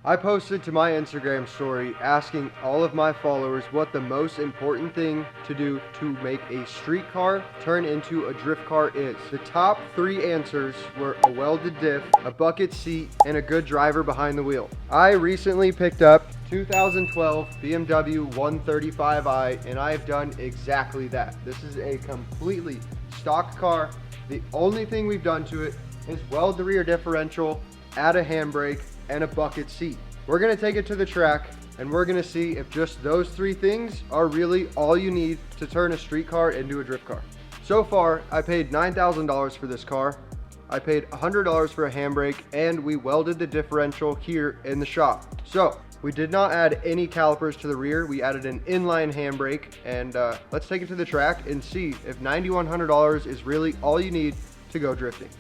I posted to my Instagram story asking all of my followers what the most important thing to do to make a street car turn into a drift car is. The top 3 answers were a welded diff, a bucket seat, and a good driver behind the wheel. I recently picked up 2012 BMW 135i and I've done exactly that. This is a completely stock car. The only thing we've done to it is weld the rear differential, add a handbrake, and a bucket seat. We're gonna take it to the track and we're gonna see if just those 3 things are really all you need to turn a street car into a drift car. So far, I paid $9,000 for this car. I paid $100 for a handbrake and we welded the differential here in the shop. So we did not add any calipers to the rear. We added an inline handbrake and let's take it to the track and see if $9,100 is really all you need to go drifting.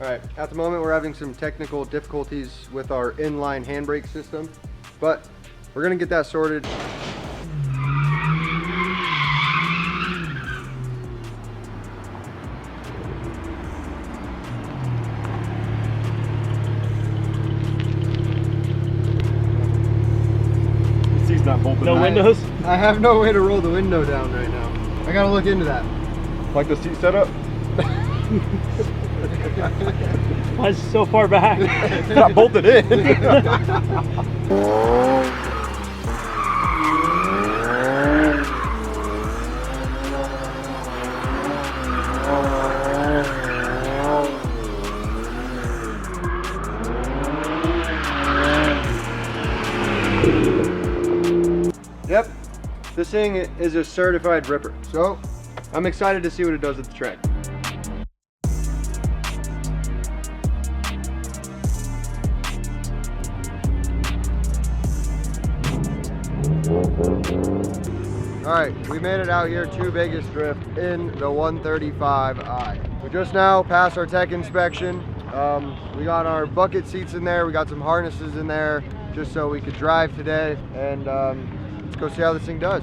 All right, at the moment we're having some technical difficulties with our inline handbrake system, but we're gonna get that sorted. The seat's not bolted. No windows? I have no way to roll the window down right now. I gotta look into that. Like the seat setup? Why is it so far back? It's not bolted in. Yep, this thing is a certified ripper. So I'm excited to see what it does at the track. Alright, we made it out here to Vegas Drift in the 135i. We just now passed our tech inspection. We got our bucket seats in there, we got some harnesses in there just so we could drive today, and let's go see how this thing does.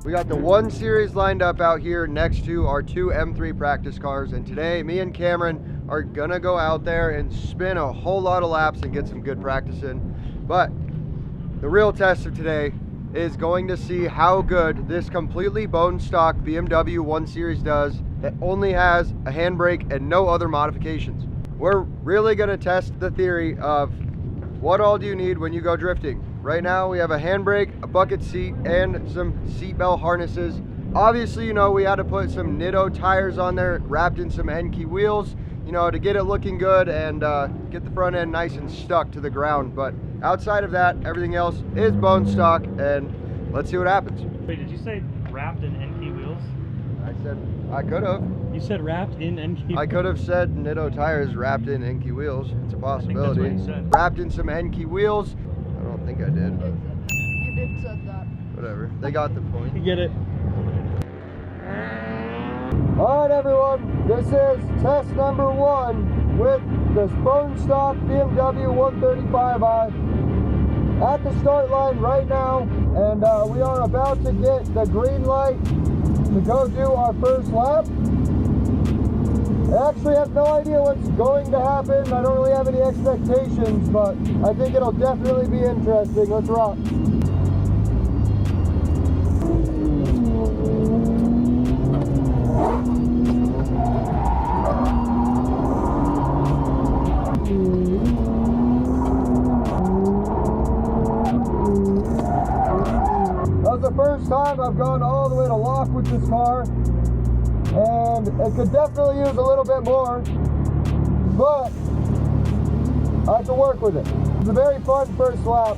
We got the 1 Series lined up out here next to our 2 M3 practice cars, and today me and Cameron are gonna go out there and spin a whole lot of laps and get some good practice in. But the real test of today is going to see how good this completely bone stock BMW 1 Series does that only has a handbrake and no other modifications. We're really gonna test the theory of what all do you need when you go drifting. Right now we have a handbrake, a bucket seat, and some seatbelt harnesses. Obviously, you know, we had to put some Nitto tires on there wrapped in some Enkei wheels, you know, to get it looking good and get the front end nice and stuck to the ground. But outside of that, everything else is bone stock, and let's see what happens. Wait, did you say wrapped in Enkei wheels? I said, I could have. You said wrapped in Enkei? I could have said Nitto tires wrapped in Enkei wheels. It's a possibility. I think that's what you said. Wrapped in some Enkei wheels. I don't think I did, but You did said that. whatever. They got the point. You get it. Alright everyone, this is test number 1 with this bone stock BMW 135i at the start line right now, and we are about to get the green light to go do our first lap. I actually have no idea what's going to happen. I don't really have any expectations, but I think it'll definitely be interesting. Let's rock. That was the first time I've gone all the way to lock with this car, and it could definitely use a little bit more, but I have to work with it. It's a very fun first lap,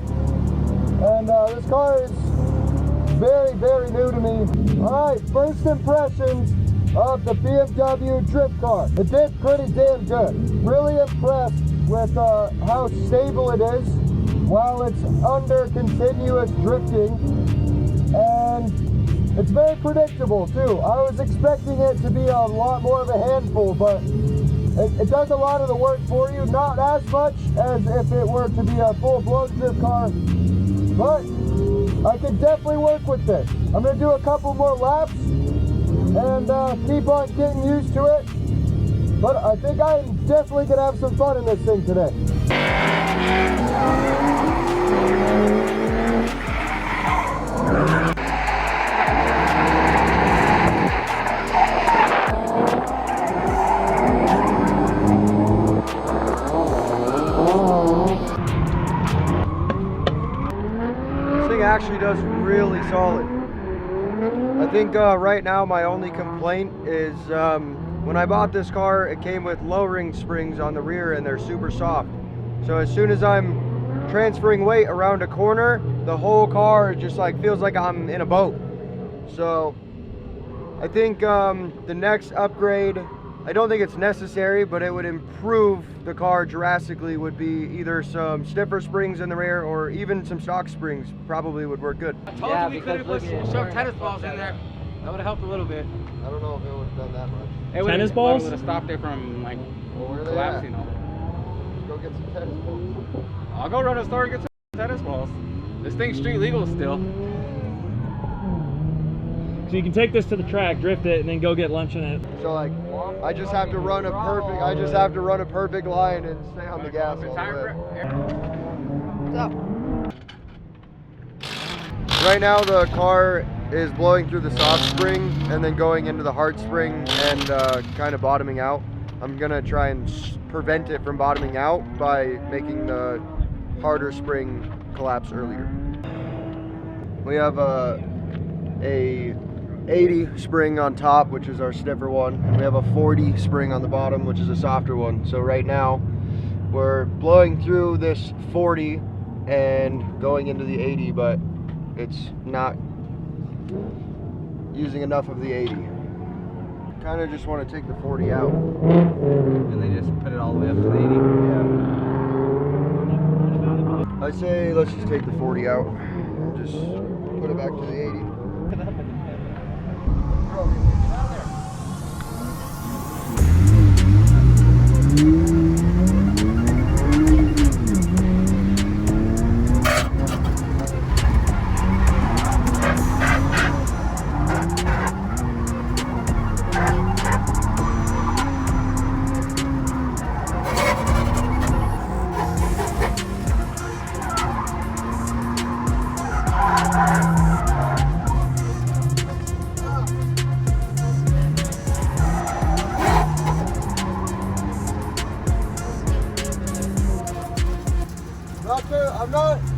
and this car is very, very new to me. Alright, first impressions of the BMW drift car. It did pretty damn good. Really impressed with how stable it is while it's under continuous drifting, and it's very predictable too. I was expecting it to be a lot more of a handful, but it does a lot of the work for you, not as much as if it were to be a full-blown drift car, but I could definitely work with this. I'm going to do a couple more laps, and keep on getting used to it. But I think I'm definitely gonna have some fun in this thing today. This thing actually does really solid. I think right now my only complaint is when I bought this car, it came with lowering springs on the rear and they're super soft. So as soon as I'm transferring weight around a corner, the whole car just like feels like I'm in a boat. So I think the next upgrade, I don't think it's necessary, but it would improve the car drastically, would be either some stiffer springs in the rear or even some stock springs probably would work good. I told you we could have put some tennis balls in there. That would have helped a little bit. I don't know if it would have done that much. Tennis balls? It would have stopped it from like Where are they collapsing. at? Go get some tennis balls. I'll go run to the store and get some tennis balls. This thing's street legal still. So you can take this to the track, drift it, and then go get lunch in it. So like, I just have to run a perfect line and stay on the gas all the way. What's up? Right now the car is blowing through the soft spring and then going into the hard spring and kind of bottoming out. I'm gonna try and prevent it from bottoming out by making the harder spring collapse earlier. We have a 80 spring on top, which is our stiffer one, and we have a 40 spring on the bottom, which is a softer one. So right now we're blowing through this 40 and going into the 80, but it's not using enough of the 80. Kind of just want to take the 40 out. And they just put it all the way up to the 80. Yeah. I say let's just take the 40 out and just put it back to the 80.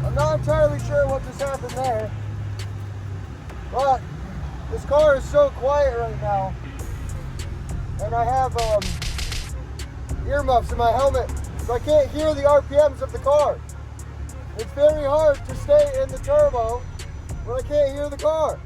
I'm not entirely sure what just happened there, but this car is so quiet right now, and I have earmuffs in my helmet, so I can't hear the RPMs of the car. It's very hard to stay in the turbo when I can't hear the car.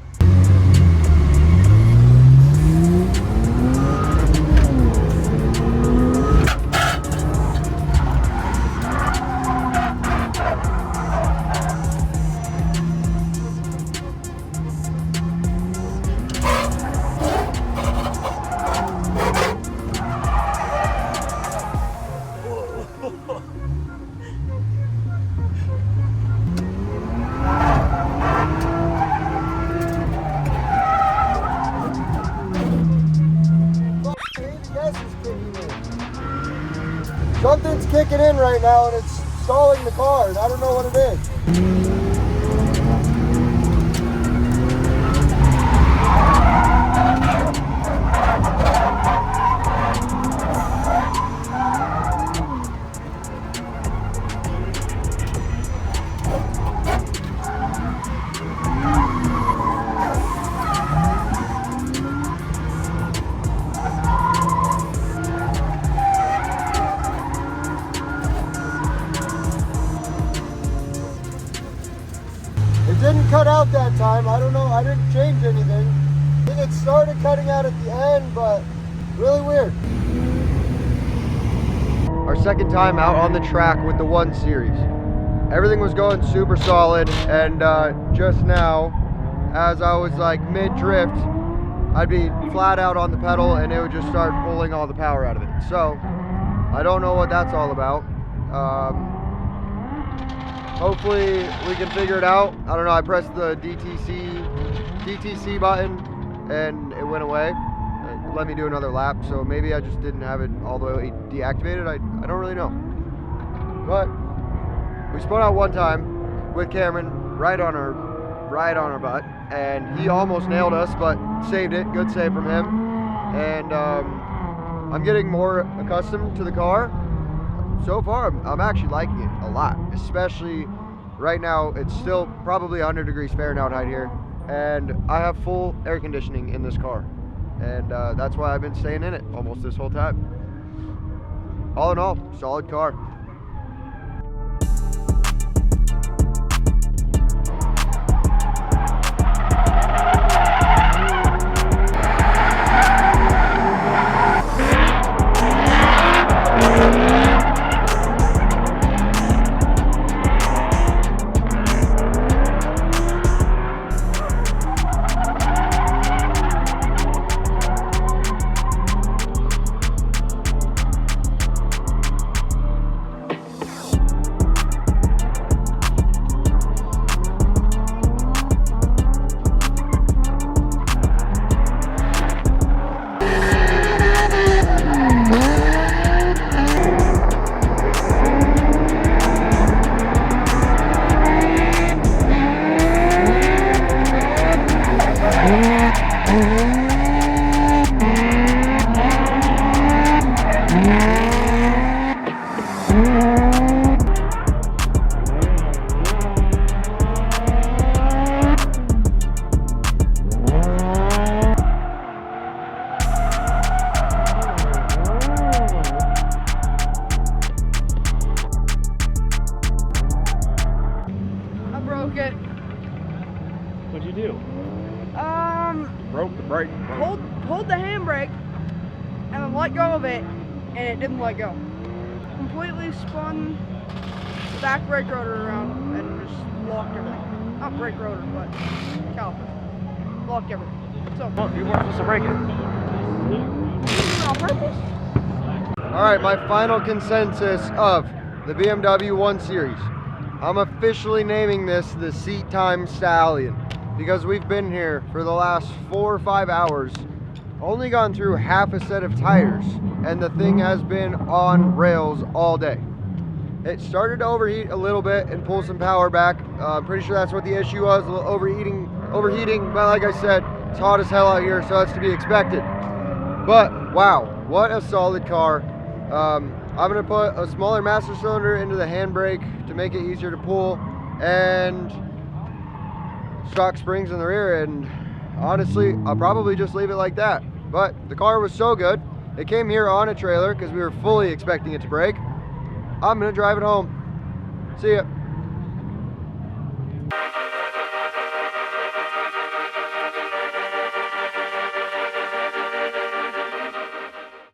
Something's kicking in right now and it's stalling the car, and I don't know what it is. It didn't cut out that time. I don't know. I didn't change anything. I think it started cutting out at the end, but really weird. Our second time out on the track with the 1 Series. Everything was going super solid, and just now, as I was like mid-drift, I'd be flat out on the pedal and it would just start pulling all the power out of it. So, I don't know what that's all about. Hopefully we can figure it out. I don't know, I pressed the DTC button and it went away. It let me do another lap, so maybe I just didn't have it all the way deactivated. I don't really know. But we spun out one time with Cameron right on our butt, and he almost nailed us, but saved it. Good save from him. And I'm getting more accustomed to the car. So far, I'm actually liking it a lot, especially right now. It's still probably 100 degrees Fahrenheit here, and I have full air conditioning in this car, and that's why I've been staying in it almost this whole time. All in all, solid car. What'd you do? Broke the brake. Hold the handbrake and then let go of it, and it didn't let go. Completely spun the back brake rotor around and just locked everything. Not brake rotor, but caliper. Locked everything. So Well, you weren't supposed to break it. on purpose. All right, my final consensus of the BMW 1 Series. I'm officially naming this the Seat Time Stallion because we've been here for the last 4 or 5 hours, only gone through half a set of tires, and the thing has been on rails all day. It started to overheat a little bit and pull some power back. I'm pretty sure that's what the issue was, a little overheating, but like I said, it's hot as hell out here, so that's to be expected. But wow, what a solid car. I'm gonna put a smaller master cylinder into the handbrake to make it easier to pull, and stock springs in the rear, and honestly, I'll probably just leave it like that. But the car was so good. It came here on a trailer because we were fully expecting it to break. I'm gonna drive it home. See ya.